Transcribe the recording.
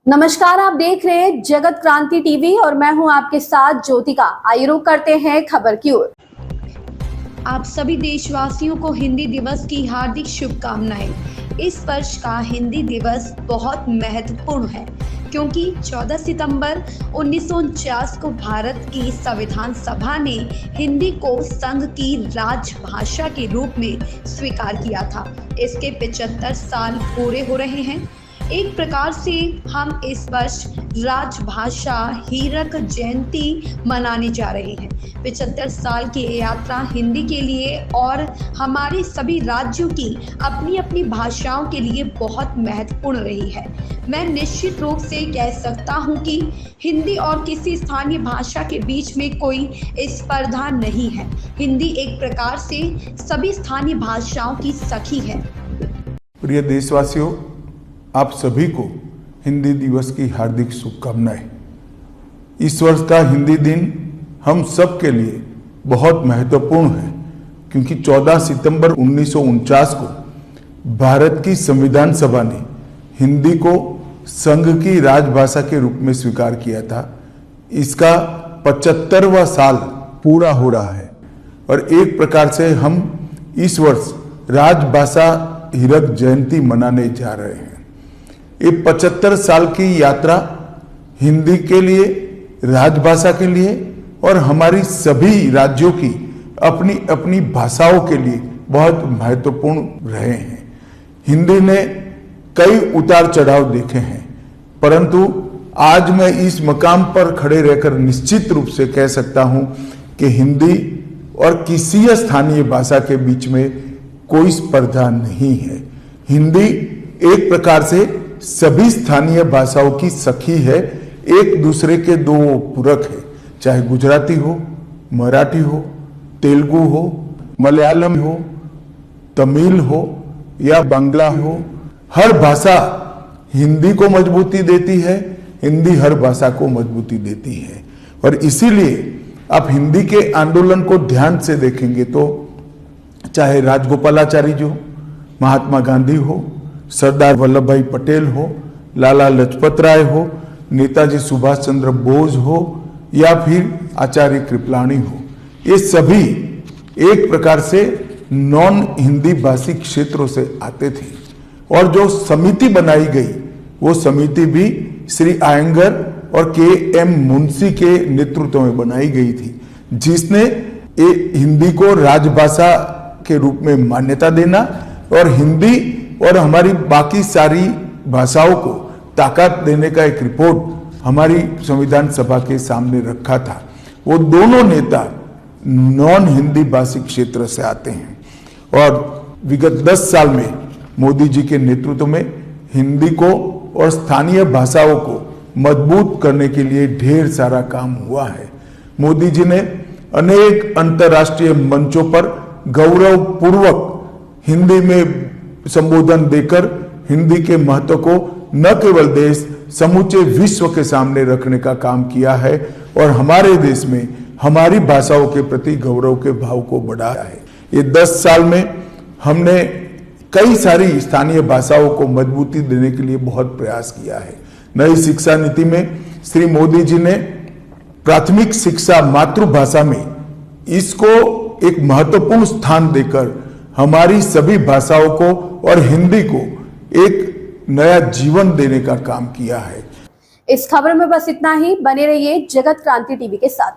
नमस्कार, आप देख रहे हैं जगत क्रांति टीवी और मैं हूं आपके साथ ज्योतिका। आइए रुक करते हैं खबर की ओर। आप सभी देशवासियों को हिंदी दिवस की हार्दिक शुभकामनाएं। इस वर्ष का हिंदी दिवस बहुत महत्वपूर्ण है क्योंकि 14 सितंबर 1949 को भारत की संविधान सभा ने हिंदी को संघ की राजभाषा के रूप में स्वीकार किया था। इसके 75 साल पूरे हो रहे हैं। एक प्रकार से हम इस वर्ष राजभाषा हीरक जयंती मनाने जा रहे हैं। 75 साल की यात्रा हिंदी के लिए और हमारे सभी राज्यों की अपनी अपनी भाषाओं के लिए बहुत महत्वपूर्ण रही है। मैं निश्चित रूप से कह सकता हूं कि हिंदी और किसी स्थानीय भाषा के बीच में कोई स्पर्धा नहीं है। हिंदी एक प्रकार से सभी स्थानीय भाषाओं की सखी है। प्रिय देशवासियों, आप सभी को हिंदी दिवस की हार्दिक शुभकामनाएं। इस वर्ष का हिंदी दिन हम सब के लिए बहुत महत्वपूर्ण है क्योंकि 14 सितंबर 1949 को भारत की संविधान सभा ने हिंदी को संघ की राजभाषा के रूप में स्वीकार किया था। इसका 75वां साल पूरा हो रहा है और एक प्रकार से हम इस वर्ष राजभाषा हीरक जयंती मनाने जा रहे हैं। ये 75 साल की यात्रा हिंदी के लिए, राजभाषा के लिए और हमारी सभी राज्यों की अपनी अपनी भाषाओं के लिए बहुत महत्वपूर्ण रहे हैं। हिंदी ने कई उतार चढ़ाव देखे हैं, परंतु आज मैं इस मकाम पर खड़े रहकर निश्चित रूप से कह सकता हूं कि हिंदी और किसी स्थानीय भाषा के बीच में कोई स्पर्धा नहीं है। हिंदी एक प्रकार से सभी स्थानीय भाषाओं की सखी है, एक दूसरे के दो पूरक है। चाहे गुजराती हो, मराठी हो, तेलुगु हो, मलयालम हो, तमिल हो या बांग्ला हो, हर भाषा हिंदी को मजबूती देती है, हिंदी हर भाषा को मजबूती देती है। और इसीलिए आप हिंदी के आंदोलन को ध्यान से देखेंगे तो चाहे राजगोपालाचारी जी हो, महात्मा गांधी हो, सरदार वल्लभ भाई पटेल हो, लाला लाजपत राय हो, नेताजी सुभाष चंद्र बोस हो या फिर आचार्य कृपलानी हो, ये सभी एक प्रकार से नॉन हिंदी भाषी क्षेत्रों से आते थे। और जो समिति बनाई गई वो समिति भी श्री आयंगर और के.एम. मुंशी के नेतृत्व में बनाई गई थी, जिसने हिंदी को राजभाषा के रूप में मान्यता देना और हिंदी और हमारी बाकी सारी भाषाओं को ताकत देने का एक रिपोर्ट हमारी संविधान सभा के सामने रखा था। वो दोनों नेता नॉन हिंदी भाषी क्षेत्र से आते हैं और विगत 10 साल में मोदी जी के नेतृत्व में हिंदी को और स्थानीय भाषाओं को मजबूत करने के लिए ढेर सारा काम हुआ है। मोदी जी ने अनेक अंतर्राष्ट्रीय मंचों पर गौरवपूर्वक हिंदी में संबोधन देकर हिंदी के महत्व को न केवल देश, समूचे विश्व के सामने रखने का काम किया है और हमारे देश में हमारी भाषाओं के प्रति गौरव के भाव को बढ़ाया है। ये 10 साल में हमने कई सारी स्थानीय भाषाओं को मजबूती देने के लिए बहुत प्रयास किया है। नई शिक्षा नीति में श्री मोदी जी ने प्राथमिक शिक्षा मातृभाषा में इसको एक महत्वपूर्ण स्थान देकर हमारी सभी भाषाओं को और हिंदी को एक नया जीवन देने का काम किया है। इस खबर में बस इतना ही। बने रहिए जगत क्रांति टीवी के साथ।